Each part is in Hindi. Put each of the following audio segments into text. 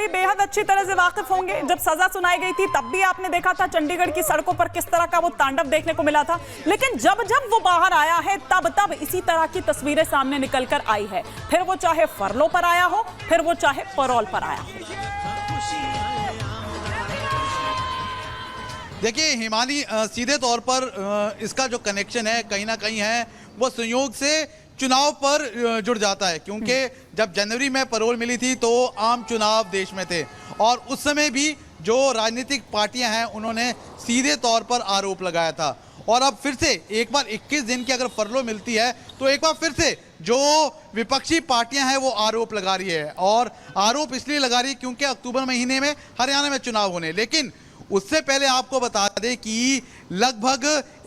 भी बेहद अच्छी तरह से वाकिफ होंगे। जब सजा सुनाई गई थी तब भी आपने देखा था चंडीगढ़ की सड़कों पर किस तरह का वो तांडव देखने को मिला था। लेकिन जब जब वो बाहर आया है तब इसी तरह की तस्वीरें सामने निकल कर आई है, फिर वो चाहे फरलो पर आया हो, फिर वो चाहे पैरोल पर आया हो। देखिए हिमानी, सीधे तौर पर इसका जो कनेक्शन है कहीं ना कहीं है वो संयोग से चुनाव पर जुड़ जाता है, क्योंकि जब जनवरी में पैरोल मिली थी तो आम चुनाव देश में थे और उस समय भी जो राजनीतिक पार्टियां हैं उन्होंने सीधे तौर पर आरोप लगाया था। और अब फिर से एक बार 21 दिन की अगर फरलो मिलती है तो एक बार फिर से जो विपक्षी पार्टियां हैं वो आरोप लगा रही है, और आरोप इसलिए लगा रही है क्योंकि अक्टूबर महीने में हरियाणा में चुनाव होने। लेकिन उससे पहले आपको बता दें कि लगभग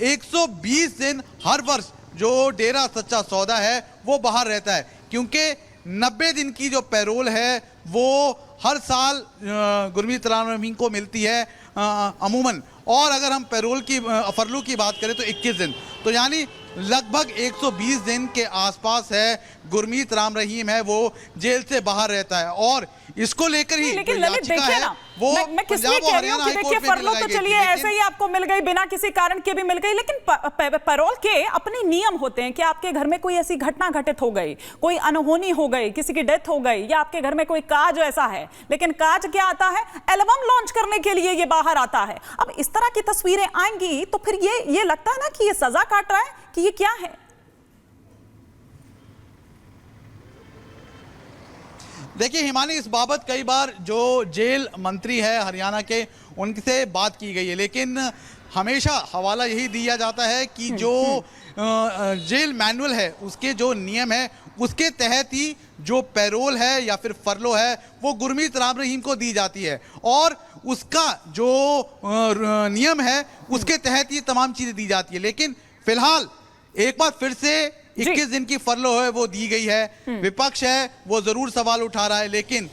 120 दिन हर वर्ष जो डेरा सच्चा सौदा है वो बाहर रहता है, क्योंकि 90 दिन की जो पैरोल है वो हर साल गुरमीत राम रहीम को मिलती है अमूमन। और अगर हम पैरोल की फरलू की बात करें तो 21 दिन, तो यानी लगभग 120 दिन के आसपास है गुरमीत राम रहीम है वो जेल से बाहर रहता है। और इसको लेकर ही लेकिन ललित देखिए ना, मैं किस लिए कह रही हूँ कि देखिए फरलो तो चलिए ऐसे ही आपको मिल गई, बिना किसी कारण के भी मिल गई, लेकिन पैरोल के अपने नियम होते हैं कि आपके घर में कोई ऐसी घटना घटित हो गई, कोई अनहोनी हो गई, किसी की डेथ हो गई, या आपके घर में कोई काज ऐसा है। लेकिन काज क्या आता है, एल्बम लॉन्च करने के लिए ये बाहर आता है। अब इस तरह की तस्वीरें आएंगी तो फिर ये लगता है ना कि ये सजा काट रहा है कि ये क्या है। देखिए हिमानी, इस बाबत कई बार जो जेल मंत्री है हरियाणा के उनसे बात की गई है, लेकिन हमेशा हवाला यही दिया जाता है कि जो जेल मैनुअल है उसके जो नियम है उसके तहत ही जो पैरोल है या फिर फरलो है वो गुरमीत राम रहीम को दी जाती है, और उसका जो नियम है उसके तहत ये तमाम चीजें दी जाती है। लेकिन फिलहाल एक बार फिर से 21 दिन की फरलो है वो दी गई है। विपक्ष है वो जरूर सवाल उठा रहा है, लेकिन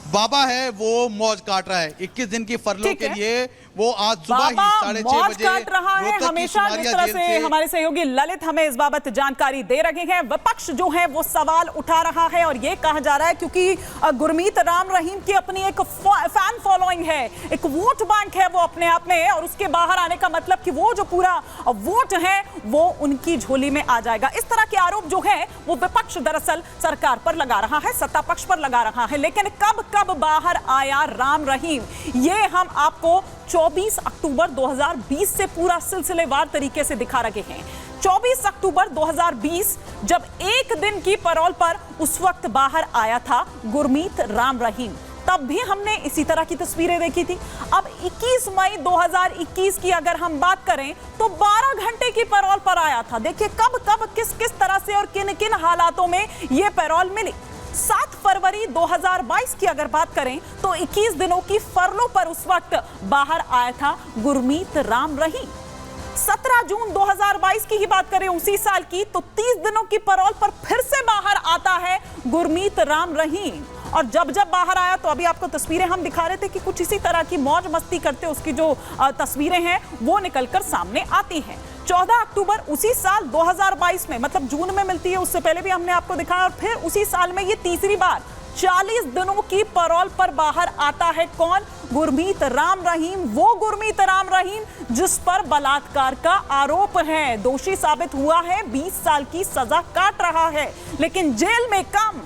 बाबा है वो मौज काट रहा है 21 दिन की फरलो के लिए। वो आज सुबह ही 6:30 बजे काट रहा है। हमेशा जिस तरह से हमारे सहयोगी ललित हमें इस बाबत जानकारी दे रहे हैं, विपक्ष जो है वो सवाल उठा रहा है और ये कहा जा रहा है क्योंकि गुरमीत राम रहीम की अपनी एक फैन फॉलोइंग है, एक वोट बैंक है वो अपने आप में, और उसके बाहर आने का मतलब कि वो जो पूरा वोट है वो उनकी झोली में आ जाएगा। इस तरह के आरोप जो है वो विपक्ष दरअसल सरकार पर लगा रहा है, सत्ता पक्ष पर लगा रहा है। लेकिन कब कब बाहर आया राम रहीम, ये हम आपको 24 अक्टूबर 2020 से पूरा सिलसिलेवार तरीके से दिखा रहे हैं। 24 अक्टूबर 2020 जब एक दिन की पैरोल पर उस वक्त बाहर आया था गुरमीत राम रहीम, तब भी हमने इसी तरह की तस्वीरें देखी थी। अब 21 मई 2021 की अगर हम बात करें तो 12 घंटे की पैरोल पर आया था। देखिए कब कब किस तरह से और किन किन हालातों में यह पैरोल मिली। 7 फरवरी 2022 की अगर बात करें तो 21 दिनों की फरलो पर उस वक्त बाहर आया था गुरमीत राम रहीम। 17 जून 2022 की ही बात करें उसी साल की, तो 30 दिनों की पैरोल पर फिर से बाहर आता है गुरमीत राम रहीम। और जब बाहर आया तो अभी आपको तस्वीरें हम दिखा रहे थे कि कुछ इसी तरह की मौज मस्ती करते उसकी जो तस्वीरें हैं वो निकलकर सामने आती हैं। 14 अक्टूबर उसी साल 2022 में, मतलब जून में मिलती है, उससे पहले भी हमने आपको दिखाया, और फिर उसी साल में ये तीसरी बार 40 दिनों की पैरोल पर बाहर आता है कौन, गुरमीत राम रहीम। वो गुरमीत राम रहीम जिस पर बलात्कार का आरोप है, दोषी साबित हुआ है, 20 साल की सजा काट रहा है, लेकिन जेल में कम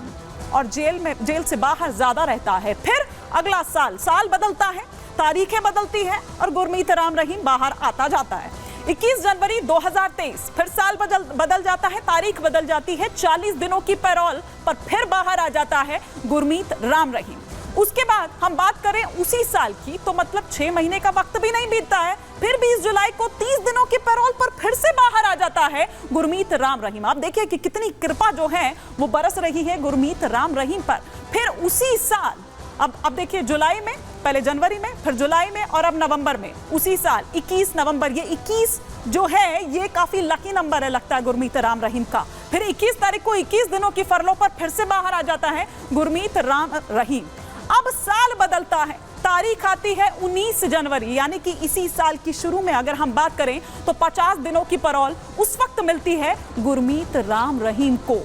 और जेल से बाहर ज्यादा रहता है। फिर अगला साल बदलता है, तारीखें बदलती है और गुरमीत राम रहीम बाहर आता जाता है। 21 जनवरी 2023 फिर साल बदल जाता है, तारीख बदल जाती है, 40 दिनों की पैरोल पर फिर बाहर आ जाता है गुरमीत राम रहीम। उसके बाद हम बात करें उसी साल की तो मतलब 6 महीने का वक्त भी नहीं बीतता है, फिर 20 जुलाई को 30 दिनों की पैरोल पर फिर से बाहर आ जाता है गुरमीत राम रहीम। आप देखिए कि कितनी कृपा जो है वो बरस रही है गुरमीत राम रहीम पर। फिर उसी साल अब देखिए जुलाई में, पहले जनवरी में, फिर जुलाई में और अब नवंबर में, उसी साल 21 नवंबर, ये 21 जो है ये काफी लकी नंबर है लगता है गुरमीत राम रहीम का। फिर 21 तारीख को 21 दिनों की फरलों पर फिर से बाहर आ जाता है गुरमीत राम रहीम। अब साल बदलता है, तारीख आती है 19 जनवरी, यानी कि इसी साल की शुरू में अगर हम बात करें तो 50 दिनों की पैरोल उस वक्त मिलती है गुरमीत राम रहीम को।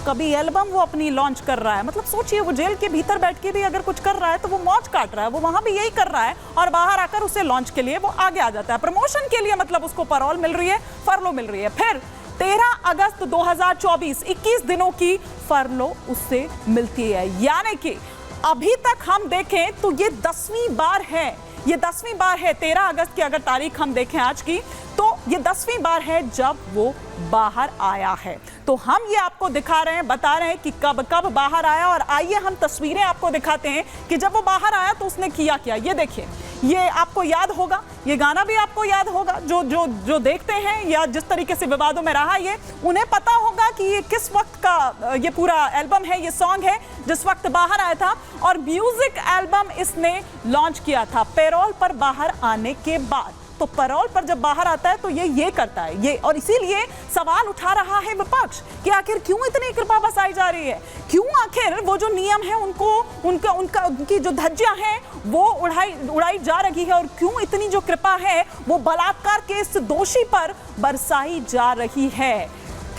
कभी एल्बम वो अपनी लॉन्च कर रहा है। मतलब सोचिए, वो जेल के भीतर बैठ के भी अगर कुछ कर रहा है तो वो मौज काट रहा है, वो वहां भी यही कर रहा है और बाहर आकर उसे लॉन्च के लिए वो आगे आ जाता है, प्रमोशन के लिए। मतलब उसको पैरोल मिल रही है, फरलो मिल रही है। फिर 13 अगस्त 2024 21 दिनों की फरलो उससे मिलती है। यानी कि अभी तक हम देखें तो ये 10वीं बार है, ये 10वीं बार है। 13 अगस्त की अगर तारीख हम देखें आज की, तो ये 10वीं बार है जब वो बाहर आया है। तो हम ये आपको दिखा रहे हैं, बता रहे हैं कि कब कब बाहर आया। और आइए हम तस्वीरें आपको दिखाते हैं कि जब वो बाहर आया तो उसने किया क्या। ये देखिए, ये आपको याद होगा, ये गाना भी आपको याद होगा। जो देखते हैं या जिस तरीके से विवादों में रहा, ये उन्हें पता होगा कि ये किस वक्त का ये पूरा एल्बम है, ये सॉन्ग है जिस वक्त बाहर आया था। और म्यूजिक एल्बम इसने लॉन्च किया था पैरोल पर बाहर आने के बाद। तो पैरोल पर जब बाहर आता है तो ये करता है ये। और इसीलिए सवाल उठा रहा है विपक्ष कि आखिर क्यों इतनी कृपा बसाई जा रही है, क्यों आखिर वो जो नियम है उनकी जो धज्जियां हैं वो उड़ाई जा रही है, और क्यों इतनी जो कृपा है वो बलात्कार के इस दोषी पर बरसाई जा रही है,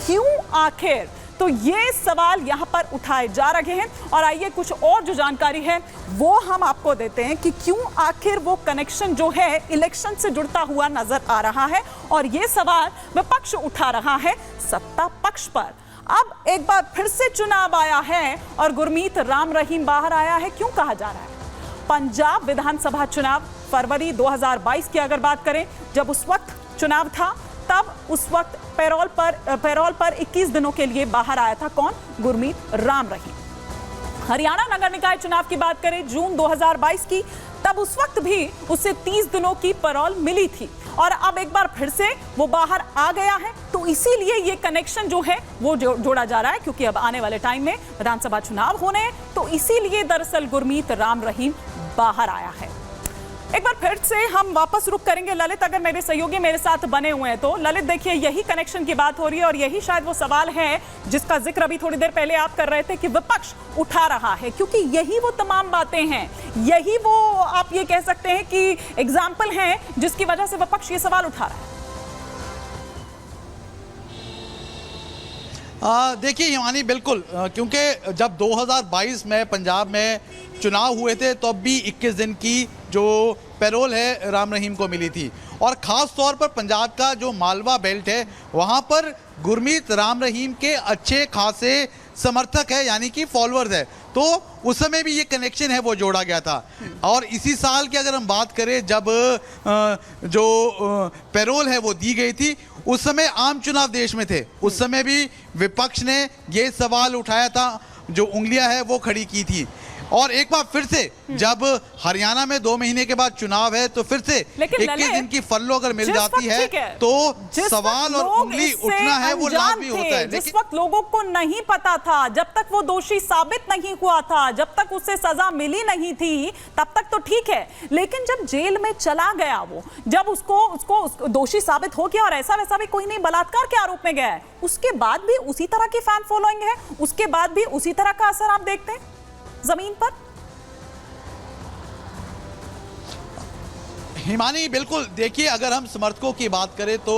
क्यों आखिर। तो ये सवाल यहां पर उठाए जा रहे हैं। और आइए कुछ और जो जानकारी है वो हम आपको देते हैं कि क्यों आखिर वो कनेक्शन जो है इलेक्शन से जुड़ता हुआ नजर आ रहा है। और ये सवाल विपक्ष उठा रहा है सत्ता पक्ष पर। अब एक बार फिर से चुनाव आया है और गुरमीत राम रहीम बाहर आया है। क्यों कहा जा रहा है? पंजाब विधानसभा चुनाव फरवरी 2022 की अगर बात करें, जब उस वक्त चुनाव था, तब उस वक्त पैरोल पर 21 दिनों के लिए बाहर आया था कौन? गुरमीत राम रहीम। हरियाणा नगर निकाय चुनाव की बात करें जून 2022 की, तब उस वक्त भी उसे 30 दिनों की पैरोल मिली थी। और अब एक बार फिर से वो बाहर आ गया है। तो इसीलिए ये कनेक्शन जो है वो जोड़ा जा रहा है, क्योंकि अब आने वाले टाइम में विधानसभा चुनाव होने हैं। तो इसीलिए दरअसल गुरमीत राम रहीम बाहर आया है। एक बार फिर से हम वापस रुक करेंगे ललित, अगर मेरे सहयोगी मेरे साथ बने हुए हैं तो। ललित देखिए, यही कनेक्शन की बात हो रही है और यही शायद वो सवाल है जिसका जिक्र अभी थोड़ी देर पहले आप कर रहे थे कि विपक्ष उठा रहा है, क्योंकि यही वो तमाम बातें हैं, यही वो आप ये कह सकते हैं कि एग्जाम्पल हैं जिसकी वजह से विपक्ष ये सवाल उठा रहा है। देखिए हिमानी, बिल्कुल, क्योंकि जब 2022 में पंजाब में चुनाव हुए थे तो अब भी 21 दिन की जो पैरोल है राम रहीम को मिली थी। और ख़ास तौर पर पंजाब का जो मालवा बेल्ट है वहाँ पर गुरमीत राम रहीम के अच्छे खासे समर्थक है, यानी कि फॉलोअर्स है। तो उस समय भी ये कनेक्शन है वो जोड़ा गया था। और इसी साल की अगर हम बात करें, जब जो पैरोल है वो दी गई थी, उस समय आम चुनाव देश में थे। उस समय भी विपक्ष ने ये सवाल उठाया था, जो उंगलियां है वो खड़ी की थी। और एक बार फिर से जब हरियाणा में 2 महीने के बाद चुनाव है तो फिर से 21 दिन की फरलो अगर मिल जाती है तो सवाल और उंगली उठना है वो लाजमी होता है। जिस वक्त लोगों को नहीं पता था, जब तक वो दोषी साबित नहीं हुआ था, जब तक उसे सजा मिली नहीं थी, तब तक तो ठीक है। लेकिन जब जेल में चला गया वो, जब उसको दोषी साबित हो गया और ऐसा वैसा भी कोई नहीं, बलात्कार के आरोप में गया है, उसके बाद भी उसी तरह की फैन फॉलोइंग है, उसके बाद भी उसी तरह का असर आप देखते हैं जमीन पर। हिमानी, बिल्कुल, देखिए, अगर हम समर्थकों की बात करें तो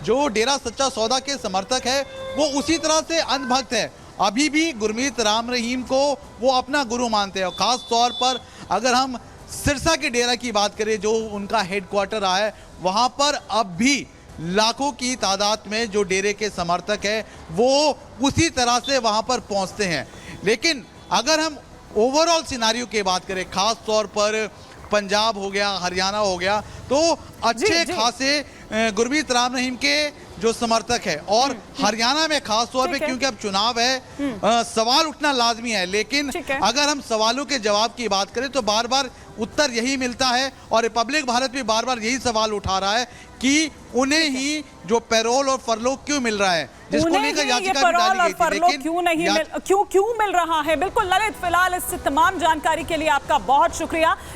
जो डेरा सच्चा सौदा के समर्थक है वो उसी तरह से अंधभक्त है। अभी भी गुरमीत राम रहीम को वो अपना गुरु मानते हैं। और ख़ास तौर पर अगर हम सिरसा के डेरा की बात करें, जो उनका हेडक्वार्टर रहा है, वहाँ पर अब भी लाखों की तादाद में जो डेरे के समर्थक है वो उसी तरह से वहाँ पर पहुँचते हैं। लेकिन अगर हम ओवरऑल सिनारियो की बात करें, खास तौर पर पंजाब हो गया, हरियाणा हो गया, तो अच्छे खासे गुरमीत राम रहीम के जो समर्थक है। और हरियाणा में खास तौर पे, क्योंकि अब चुनाव है, सवाल उठना लाजमी है। लेकिन अगर हम सवालों के जवाब की बात करें तो बार बार उत्तर यही मिलता है। और रिपब्लिक भारत भी बार बार यही सवाल उठा रहा है कि उन्हें ही जो पैरोल और फरलो क्यों मिल रहा है, जिसको लेकर याचिका भी डाली गई थी, लेकिन क्यों मिल रहा है। बिल्कुल ललित, फिलहाल इस तमाम जानकारी के लिए आपका बहुत शुक्रिया।